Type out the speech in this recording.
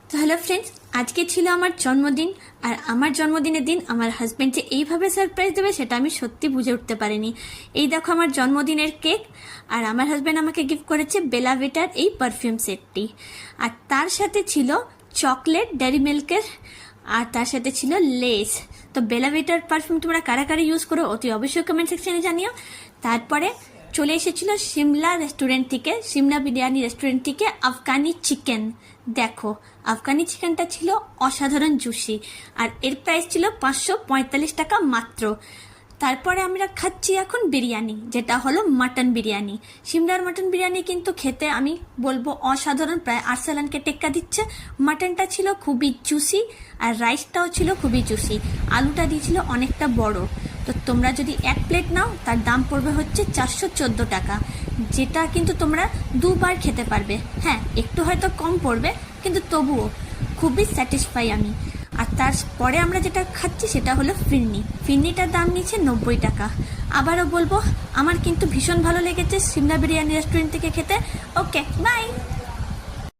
তো hello friends, আজকে ছিল আমার জন্মদিন। আর আমার জন্মদিনের দিন আমার হাজব্যান্ড যে এইভাবে সারপ্রাইজ দেবে সেটা আমি সত্যি বুঝে উঠতে পারিনি। এই দেখো আমার জন্মদিনের কেক, আর আমার হাজব্যান্ড আমাকে গিফট করেছে বেলা ভিটার এই পারফিউম সেটটি। আর তার সাথে ছিল চকলেট ডেয়ারি মিল্কের, আর তার সাথে ছিল লেস। তো বেলা ভিটার পারফিউম তোমরা কারা কারা ইউজ করো অতি অবশ্যই কমেন্ট সেকশনে জানিও। তারপরে চলে এসেছিল সিমলা রেস্টুরেন্ট থেকে, সিমলা বিরিয়ানি রেস্টুরেন্ট থেকে আফগানি চিকেন। দেখো আফগানি চিকেনটা ছিল অসাধারণ জুসি, আর এর প্রাইস ছিল 545 টাকা মাত্র। তারপরে আমরা খাচ্ছি এখন বিরিয়ানি, যেটা হলো মাটন বিরিয়ানি। সিমলার মাটন বিরিয়ানি কিন্তু খেতে আমি বলবো অসাধারণ, প্রায় আর্সালানকে টেক্কা দিচ্ছে। মাটনটা ছিল খুবই জুসি, আর রাইসটাও ছিল খুবই জুসি। আলুটা দিয়েছিল অনেকটা বড়। তো তোমরা যদি এক প্লেট নাও তার দাম পড়বে হচ্ছে 414 টাকা, যেটা কিন্তু তোমরা দুবার খেতে পারবে। হ্যাঁ, একটু হয়তো কম পড়বে, কিন্তু তবুও খুবই স্যাটিসফাই আমি। আর তারপরে আমরা যেটা খাচ্ছি সেটা হলো ফিরনি। ফিরনিটার দাম নিচ্ছে 90 টাকা। আবারও বলবো, আমার কিন্তু ভীষণ ভালো লেগেছে সিমলা বিরিয়ানি রেস্টুরেন্ট থেকে খেতে। ওকে, বাই।